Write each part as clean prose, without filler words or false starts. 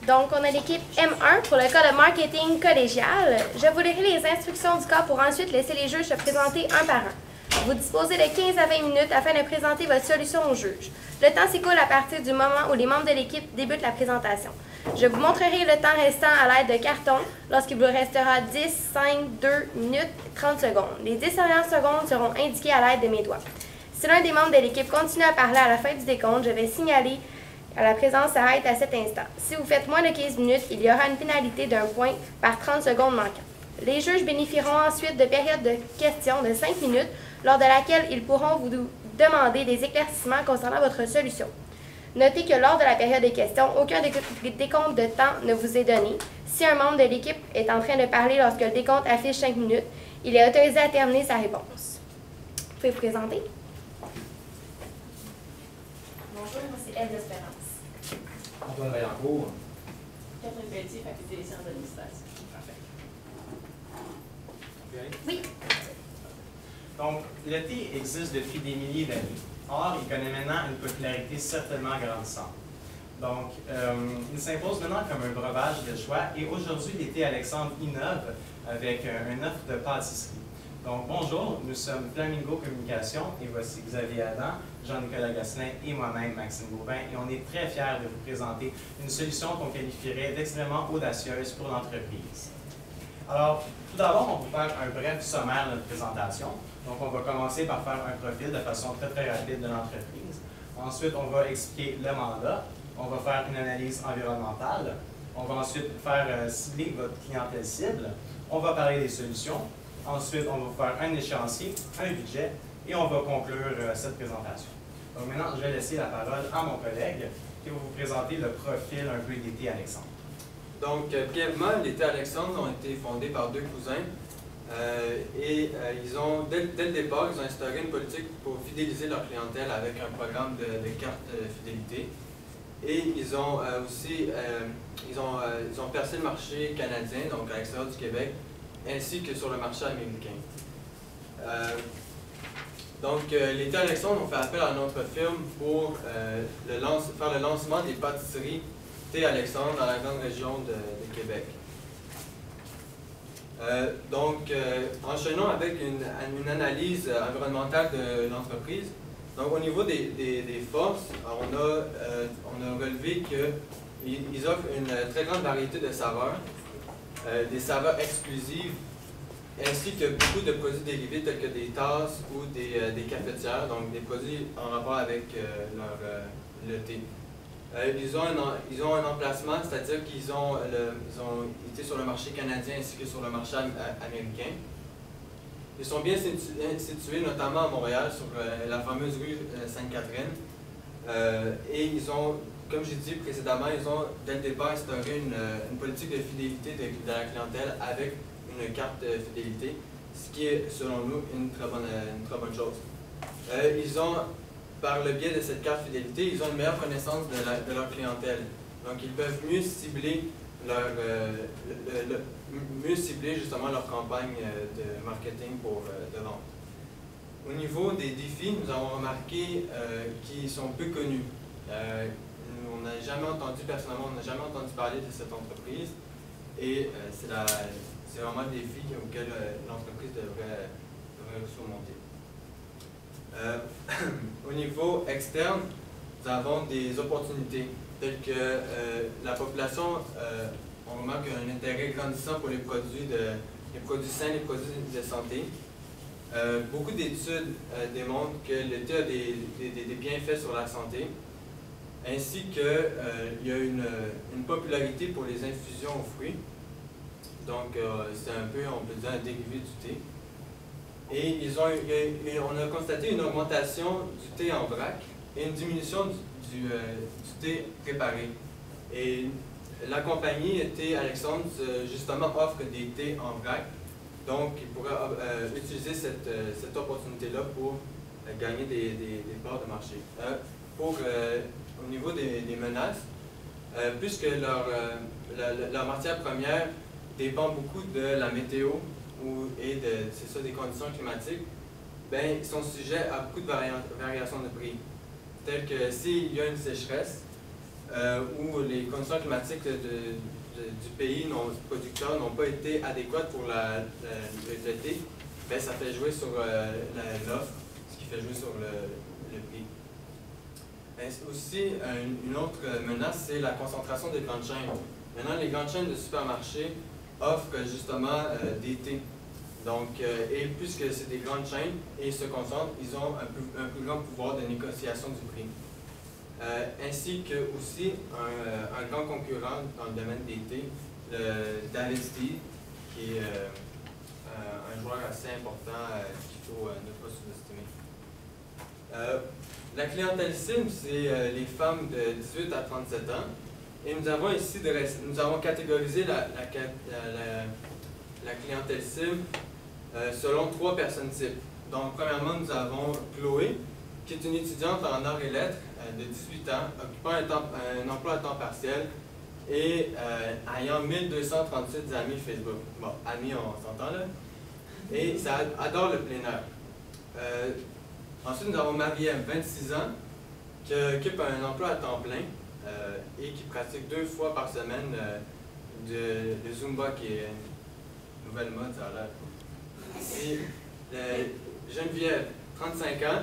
Donc, on a l'équipe M1 pour le cas de marketing collégial. Je vous lirai les instructions du cas pour ensuite laisser les juges se présenter un par un. Vous disposez de 15 à 20 minutes afin de présenter votre solution au juge. Le temps s'écoule à partir du moment où les membres de l'équipe débutent la présentation. Je vous montrerai le temps restant à l'aide de cartons lorsqu'il vous restera 10, 5, 2 minutes, 30 secondes. Les 10 dernières secondes seront indiquées à l'aide de mes doigts. Si l'un des membres de l'équipe continue à parler à la fin du décompte, je vais signaler que la présence s'arrête à cet instant. Si vous faites moins de 15 minutes, il y aura une pénalité d'un point par 30 secondes manquantes. Les juges bénéficieront ensuite de périodes de questions de 5 minutes, lors de laquelle ils pourront vous demander des éclaircissements concernant votre solution. Notez que lors de la période des questions, aucun décompte de temps ne vous est donné. Si un membre de l'équipe est en train de parler lorsque le décompte affiche 5 minutes, il est autorisé à terminer sa réponse. Vous pouvez vous présenter. Bonjour, moi c'est Ève d'Espérance. Antoine Vaillancourt. Catherine Pelletier, faculté des sciences de l'administration. Parfait. Oui. Donc, le thé existe depuis des milliers d'années. Or, il connaît maintenant une popularité certainement grandissante. Donc, il s'impose maintenant comme un breuvage de choix et aujourd'hui, les thés Alexandre innove avec une offre de pâtisserie. Donc, bonjour, nous sommes Flamingo Communication et voici Xavier Adam, Jean-Nicolas Gosselin et moi-même, Maxime Gauvin, et on est très fiers de vous présenter une solution qu'on qualifierait d'extrêmement audacieuse pour l'entreprise. Alors, tout d'abord, on va faire un bref sommaire de notre présentation. Donc, on va commencer par faire un profil de façon très rapide de l'entreprise. Ensuite, on va expliquer le mandat. On va faire une analyse environnementale. On va ensuite faire cibler votre clientèle cible. On va parler des solutions. Ensuite, on va faire un échéancier, un budget, et on va conclure cette présentation. Donc maintenant, je vais laisser la parole à mon collègue qui va vous présenter le profil un peu des thés Alexandre. Donc, brièvement, les thés Alexandre ont été fondés par deux cousins ils ont, dès le départ, ils ont instauré une politique pour fidéliser leur clientèle avec un programme de carte fidélité. Et ils ont aussi ils ont percé le marché canadien, donc à l'extérieur du Québec, ainsi que sur le marché américain. Les thés Alexandre ont fait appel à notre firme pour faire le lancement des pâtisseries thé Alexandre dans la grande région de Québec. Enchaînons avec une analyse environnementale de l'entreprise. Donc, au niveau des forces, on a relevé qu'ils offrent une très grande variété de saveurs, des saveurs exclusives, ainsi que beaucoup de produits dérivés tels que des tasses ou des cafetières, donc des produits en rapport avec le thé. Ils ont un emplacement, c'est-à-dire qu'ils ont été sur le marché canadien ainsi que sur le marché américain. Ils sont bien situés notamment à Montréal, sur la fameuse rue Sainte-Catherine. Et ils ont, comme j'ai dit précédemment, ils ont dès le départ instauré une politique de fidélité de la clientèle avec une carte fidélité, ce qui est, selon nous, une très bonne chose. Par le biais de cette carte fidélité, ils ont une meilleure connaissance de leur clientèle. Donc, ils peuvent mieux cibler justement leur campagne de marketing de vente. Au niveau des défis, nous avons remarqué qu'ils sont peu connus. On n'a jamais entendu, personnellement, on n'a jamais entendu parler de cette entreprise et c'est vraiment le défi auquel l'entreprise devrait surmonter. Au niveau externe, nous avons des opportunités telles que la population, on remarque un intérêt grandissant pour les produits sains, les produits de santé. Beaucoup d'études démontrent que le thé a des bienfaits sur la santé, ainsi qu'il y a une popularité pour les infusions aux fruits. Donc, c'est un peu, on peut dire, un dérivé du thé. Et on a constaté une augmentation du thé en vrac et une diminution du thé préparé. Et la compagnie Thé Alexandre, justement, offre des thés en vrac. Donc, ils pourraient utiliser cette opportunité-là pour gagner des parts de marché. Au niveau des menaces, puisque leur matière première dépend beaucoup de la météo, des conditions climatiques, ils sont sujets à beaucoup de variations de prix. Telles que s'il y a une sécheresse, où les conditions climatiques du pays producteur n'ont pas été adéquates pour le thé, ben, ça fait jouer sur l'offre, ce qui fait jouer sur le prix. Aussi, une autre menace, c'est la concentration des grandes chaînes. Maintenant, les grandes chaînes de supermarchés offrent justement des thés. Donc, et puisque c'est des grandes chaînes et ils se concentrent, ils ont un plus grand pouvoir de négociation du prix. Ainsi que aussi un grand concurrent dans le domaine des thés, le David's Tea, qui est un joueur assez important qu'il faut ne pas sous-estimer. La clientèle cible, c'est les femmes de 18 à 37 ans. Et nous avons ici nous avons catégorisé la clientèle cible selon 3 personnes types. Donc, premièrement, nous avons Chloé, qui est une étudiante en arts et lettres de 18 ans, occupant un emploi à temps partiel et ayant 1238 amis Facebook. Bon, amis, on s'entend là. Et ça adore le plein air. Ensuite, nous avons Marie-Ève, 26 ans, qui occupe un emploi à temps plein et qui pratique 2 fois par semaine le Zumba, qui est une nouvelle mode, ça a l'air. Et Geneviève, 35 ans,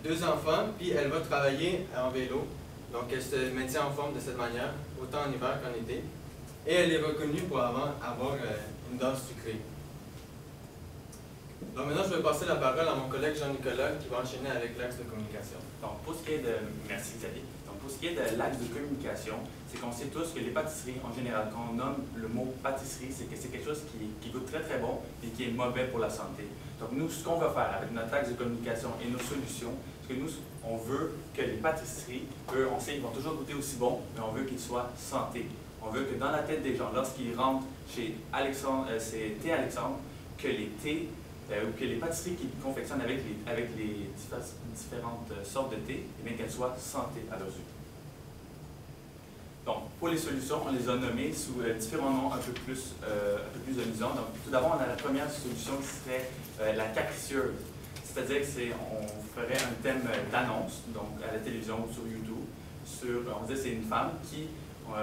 2 enfants, puis elle va travailler en vélo. Donc, elle se maintient en forme de cette manière, autant en hiver qu'en été. Et elle est reconnue pour avoir une danse sucrée. Donc, maintenant, je vais passer la parole à mon collègue Jean-Nicolas qui va enchaîner avec l'axe de communication. Donc, pour ce qui est de... Merci Xavier. Donc, pour ce qui est de l'axe de communication, c'est qu'on sait tous que les pâtisseries, en général, quand on nomme le mot pâtisserie, c'est que c'est quelque chose qui goûte très très bon et qui est mauvais pour la santé. Donc, nous, ce qu'on va faire avec notre axe de communication et nos solutions, c'est que nous, on veut que les pâtisseries, eux, on sait qu'ils vont toujours goûter aussi bon, mais on veut qu'ils soient santé. On veut que dans la tête des gens, lorsqu'ils rentrent chez Alexandre, c'est Thé Alexandre, que les thés ou que les pâtisseries qu'ils confectionnent avec les différentes sortes de thé, eh bien qu'elles soient santé à leurs yeux. Donc, pour les solutions, on les a nommées sous différents noms un peu plus amusants. Donc, tout d'abord, on a la première solution qui serait la capricieuse. C'est-à-dire qu'on ferait un thème d'annonce, donc à la télévision ou sur YouTube. On disait c'est une femme qui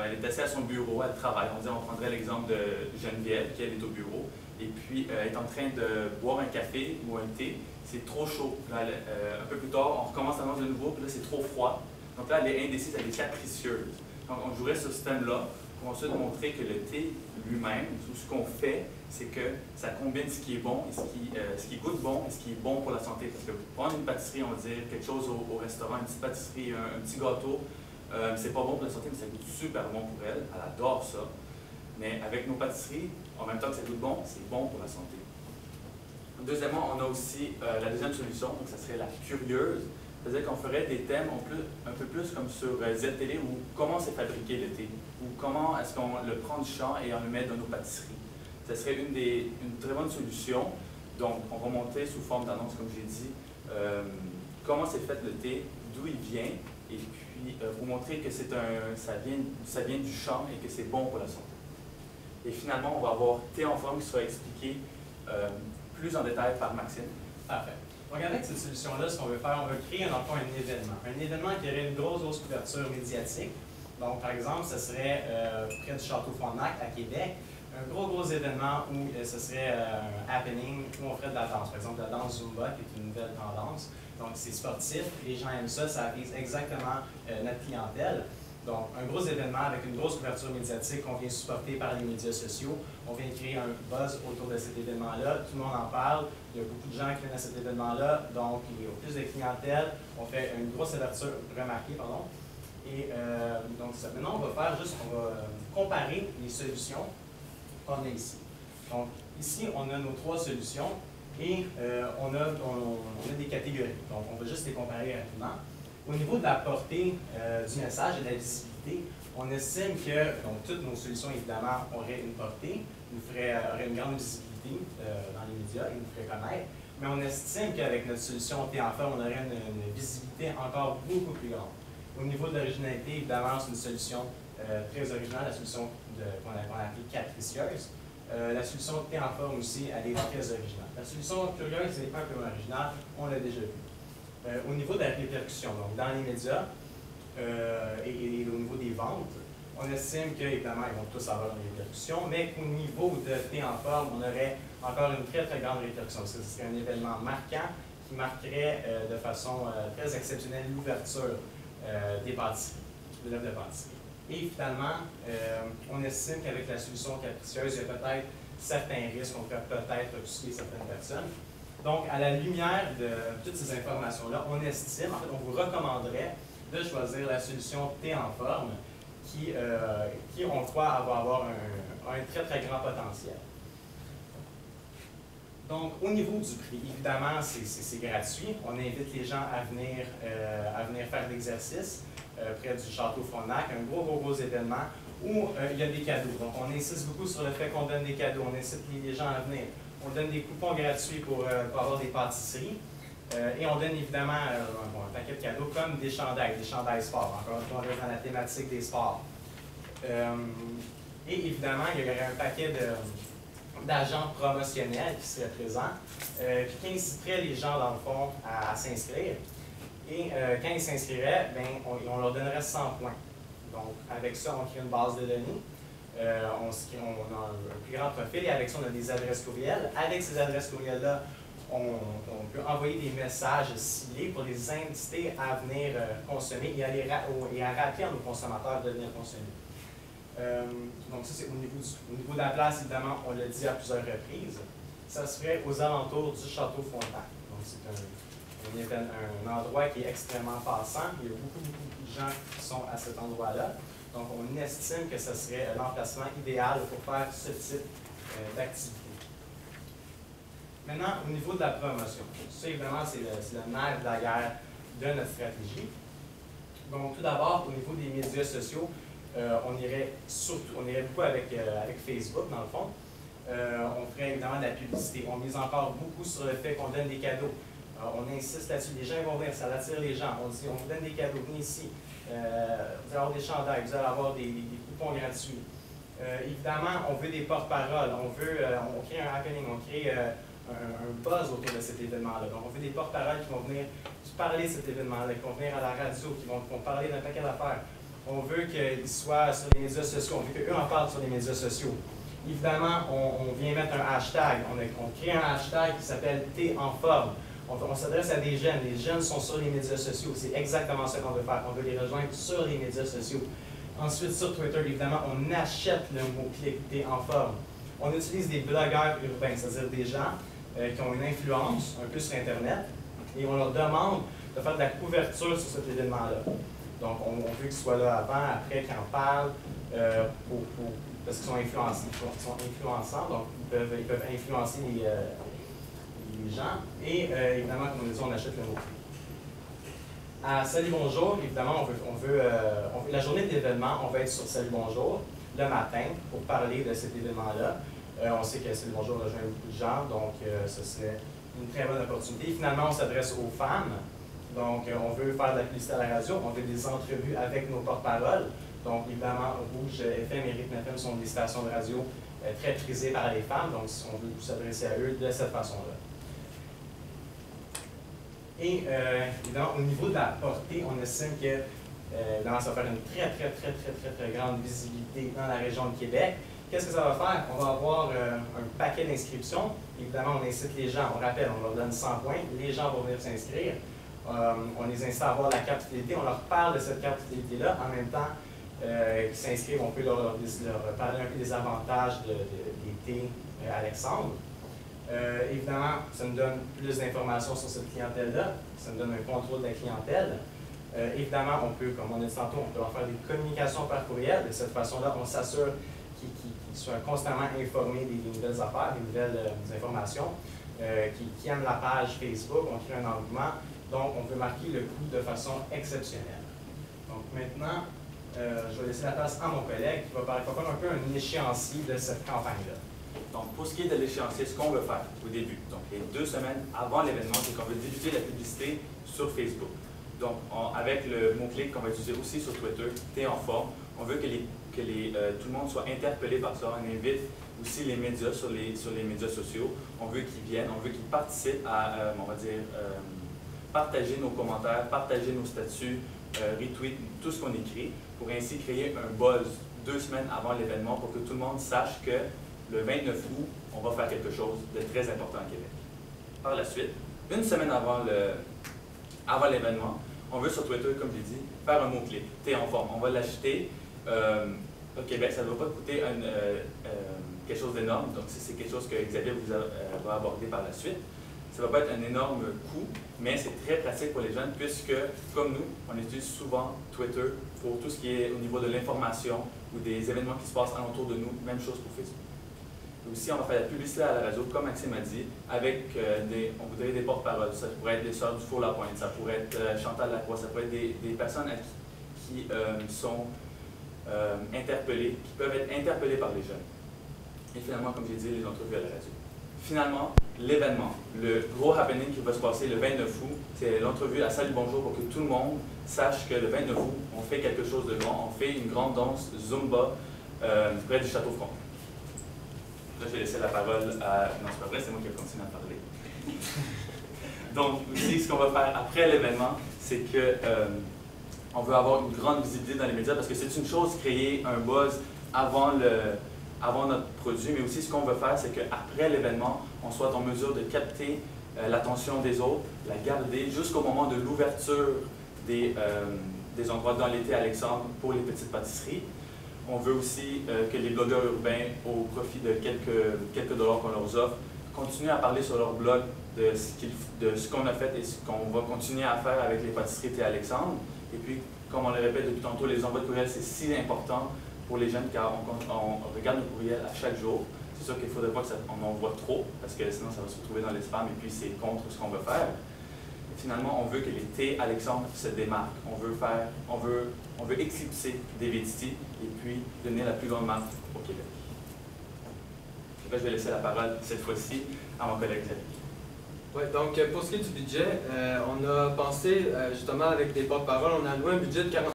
elle est assise à son bureau, elle travaille. On prendrait l'exemple de Geneviève, qui elle est au bureau, et puis elle est en train de boire un café ou un thé. C'est trop chaud. Là, un peu plus tard, on recommence l'annonce de nouveau, puis là, c'est trop froid. Donc là, elle est indécise, elle est capricieuse. Donc, on jouerait sur ce thème-là pour ensuite montrer que le thé lui-même, tout ce qu'on fait, c'est que ça combine ce qui est bon, et ce qui goûte bon et ce qui est bon pour la santé. Parce que prendre une pâtisserie, on va dire quelque chose au restaurant, une petite pâtisserie, un petit gâteau, c'est pas bon pour la santé, mais ça goûte super bon pour elle. Elle adore ça. Mais avec nos pâtisseries, en même temps que ça goûte bon, c'est bon pour la santé. Deuxièmement, on a aussi la deuxième solution, donc ça serait la curieuse. C'est-à-dire qu'on ferait des thèmes un peu plus comme sur ZTV, ou comment c'est fabriqué le thé, ou comment est-ce qu'on le prend du champ et on le met dans nos pâtisseries. Ce serait une très bonne solution. Donc, on va monter sous forme d'annonce, comme j'ai dit, comment c'est fait le thé, d'où il vient, et puis vous montrer que ça vient du champ et que c'est bon pour la santé. Et finalement, on va avoir thé en forme qui sera expliqué plus en détail par Maxime. Parfait. Donc, avec cette solution-là, ce qu'on veut faire, on veut créer un événement. Un événement qui aurait une grosse couverture médiatique. Donc, par exemple, ce serait près du Château Frontenac, à Québec, un gros événement où ce serait un happening, où on ferait de la danse. Par exemple, la danse Zumba, qui est une nouvelle tendance. Donc, c'est sportif, les gens aiment ça, ça vise exactement notre clientèle. Donc, un gros événement avec une grosse couverture médiatique qu'on vient supporter par les médias sociaux. On vient créer un buzz autour de cet événement-là. Tout le monde en parle. Il y a beaucoup de gens qui viennent à cet événement-là. Donc, il y a plus de clientèle. On fait une grosse ouverture remarquée, pardon. Et donc, maintenant, on va comparer les solutions qu'on a ici. Donc, ici, on a nos 3 solutions et on a des catégories. Donc, on va juste les comparer rapidement. Au niveau de la portée du message et de la visibilité, on estime que toutes nos solutions, évidemment, auraient une portée, auraient une grande visibilité dans les médias et nous feraient connaître. Mais on estime qu'avec notre solution thé en forme, on aurait une visibilité encore beaucoup plus grande. Au niveau de l'originalité, évidemment, c'est une solution très originale, la solution qu'on a appelée capricieuse. La solution thé en forme aussi, elle est très originale. La solution curieuse n'est pas comme originale, on l'a déjà vu. Au niveau de la répercussion, donc dans les médias, et au niveau des ventes, on estime qu'évidemment, ils vont tous avoir une répercussion, mais qu'au niveau de thé en forme, on aurait encore une très, très grande répercussion. Ce serait un événement marquant qui marquerait de façon très exceptionnelle l'ouverture des pâtisseries, de l'œuvre de pâtisserie. Et finalement, on estime qu'avec la solution capricieuse, il y a peut-être certains risques, on pourrait peut-être offusquer certaines personnes. Donc, à la lumière de toutes ces informations-là, on estime, en fait, on vous recommanderait de choisir la solution thé en forme qui on croit va avoir un très, très grand potentiel. Donc, au niveau du prix, évidemment, c'est gratuit. On invite les gens à venir faire l'exercice près du Château Frontenac, un gros événement où il y a des cadeaux. Donc, on insiste beaucoup sur le fait qu'on donne des cadeaux. On incite les gens à venir. On donne des coupons gratuits pour avoir des pâtisseries. Et on donne évidemment un paquet de cadeaux comme des chandails sport. Encore une fois, on reste dans la thématique des sports. Et évidemment, il y aurait un paquet d'agents promotionnels qui seraient présents, puis qui inciteraient les gens, dans le fond, à s'inscrire. Et quand ils s'inscriraient, on leur donnerait 100 points. Donc, avec ça, on crée une base de données. On a un plus grand profil et avec ça, on a des adresses courriels. Avec ces adresses courriels-là, on peut envoyer des messages ciblés pour les inciter à venir consommer et à rappeler à nos consommateurs de venir consommer. Donc ça, c'est au niveau de la place, évidemment, on l'a dit à plusieurs reprises. Ça se ferait aux alentours du Château Frontenac. Donc c'est un endroit qui est extrêmement passant. Il y a beaucoup de gens qui sont à cet endroit-là. Donc on estime que ce serait l'emplacement idéal pour faire ce type d'activité. Maintenant, au niveau de la promotion, ça évidemment, c'est le nerf de la guerre de notre stratégie. Donc tout d'abord, au niveau des médias sociaux, on irait beaucoup avec Facebook, dans le fond. On ferait évidemment de la publicité. On mise encore beaucoup sur le fait qu'on donne des cadeaux. On insiste là-dessus. Les gens vont venir, ça attire les gens. On dit, on vous donne des cadeaux, venez ici. Vous allez avoir des chandails, vous allez avoir des coupons gratuits. Évidemment, on veut des porte-paroles. On crée un happening, on crée un buzz autour de cet événement-là. Donc, on veut des porte-paroles qui vont venir parler de cet événement-là, qui vont venir à la radio, qui vont parler d'un paquet d'affaires. On veut qu'ils soient sur les médias sociaux, on veut qu'eux en parlent sur les médias sociaux. Évidemment, on vient mettre un hashtag. On crée un hashtag qui s'appelle « Thé en forme ». On s'adresse à des jeunes. Les jeunes sont sur les médias sociaux. C'est exactement ce qu'on veut faire. On veut les rejoindre sur les médias sociaux. Ensuite, sur Twitter, évidemment, on achète le mot-clic « Thé en forme ». On utilise des blogueurs urbains, c'est-à-dire des gens qui ont une influence un peu sur Internet, et on leur demande de faire de la couverture sur cet événement-là. Donc, on veut qu'ils soient là avant, après, qu'ils en parlent, parce qu'ils sont influençants, donc ils peuvent influencer les gens. Et évidemment, comme on dit, on achète le mot. À Salut Bonjour, évidemment, la journée d'événement, on va être sur Salut Bonjour le matin pour parler de cet événement-là. On sait que Salut Bonjour rejoint beaucoup de gens, donc ce serait une très bonne opportunité. Finalement, on s'adresse aux femmes. Donc, on veut faire de la publicité à la radio, on veut des entrevues avec nos porte-paroles. Donc, évidemment, Rouge FM et Rythme FM sont des stations de radio très prisées par les femmes, donc on veut s'adresser à eux de cette façon-là. Et, évidemment, au niveau de la portée, on estime que évidemment, ça va faire une très grande visibilité dans la région de Québec. Qu'est-ce que ça va faire? On va avoir un paquet d'inscriptions. Évidemment, on incite les gens, on rappelle, on leur donne 100 points, les gens vont venir s'inscrire. On les incite à avoir la carte fidélité, on leur parle de cette carte fidélité-là. En même temps qu'ils s'inscrivent, on peut leur parler un peu des avantages des thés Alexandre. Évidemment, ça nous donne plus d'informations sur cette clientèle-là, ça nous donne un contrôle de la clientèle. Évidemment, on peut, comme on a dit tantôt, on peut leur faire des communications par courriel. De cette façon-là, on s'assure qu'ils soient constamment informés des nouvelles affaires, des nouvelles informations, qui aiment la page Facebook, on crée un engouement. Donc, on peut marquer le coup de façon exceptionnelle. Donc, maintenant, je vais laisser la place à mon collègue qui va parler un peu un échéancier de cette campagne-là. Donc, pour ce qui est de l'échéancier, ce qu'on veut faire au début, donc les 2 semaines avant l'événement, c'est qu'on veut débuter la publicité sur Facebook. Donc, avec le mot-clic qu'on va utiliser aussi sur Twitter, Thé en forme, on veut que tout le monde soit interpellé par ça. On invite aussi les médias sur les médias sociaux. On veut qu'ils viennent, on veut qu'ils participent à, on va dire, partager nos commentaires, partager nos statuts, retweet tout ce qu'on écrit pour ainsi créer un buzz 2 semaines avant l'événement pour que tout le monde sache que le 29 août, on va faire quelque chose de très important à Québec. Par la suite, une semaine avant l'événement, on veut sur Twitter, comme j'ai dit, faire un mot-clé. T'es en forme. On va l'acheter au Québec. Ça ne va pas coûter quelque chose d'énorme. Donc, c'est quelque chose que Xavier vous va aborder par la suite. Ça ne va pas être un énorme coût, mais c'est très pratique pour les jeunes puisque, comme nous, on utilise souvent Twitter pour tout ce qui est au niveau de l'information ou des événements qui se passent alentour de nous. Même chose pour Facebook. Et aussi, on va faire la publicité à la radio, comme Maxime a dit, avec on voudrait des porte-paroles. Ça pourrait être les Sœurs du Four-la-Pointe, ça pourrait être Chantal Lacroix, ça pourrait être des personnes qui sont interpellées, qui peuvent être interpellées par les jeunes. Et finalement, comme j'ai dit, les entrevues à la radio. Finalement, l'événement, le gros happening qui va se passer le 29 août, c'est l'entrevue à Salut Bonjour pour que tout le monde sache que le 29 août, on fait quelque chose de grand, on fait une grande danse Zumba près du Château Frontenac. Là, je vais laisser la parole à... Non, c'est pas vrai, c'est moi qui vais continuer à parler. Donc, aussi, ce qu'on va faire après l'événement, c'est que on veut avoir une grande visibilité dans les médias parce que c'est une chose créer un buzz avant notre produit, mais aussi ce qu'on veut faire, c'est qu'après l'événement, on soit en mesure de capter l'attention des autres, la garder jusqu'au moment de l'ouverture des endroits dans l'été Alexandre pour les petites pâtisseries. On veut aussi que les blogueurs urbains, au profit de quelques dollars qu'on leur offre, continuent à parler sur leur blog de ce qu'on a fait et ce qu'on va continuer à faire avec les pâtisseries Thé Alexandre. Et puis, comme on le répète depuis tantôt, les envois de courriel, c'est si important pour les jeunes car on regarde nos courriels à chaque jour. C'est sûr qu'il ne faudrait pas qu'on envoie trop parce que sinon ça va se retrouver dans les spams et puis c'est contre ce qu'on veut faire. Et finalement, on veut que les Thé Alexandre se démarquent. On veut éclipser David Tea et puis devenir la plus grande marque au Québec. Et là, je vais laisser la parole cette fois-ci à mon collègue Xavier. Oui, donc pour ce qui est du budget, on a pensé justement avec des porte-paroles, on a alloué un budget de 40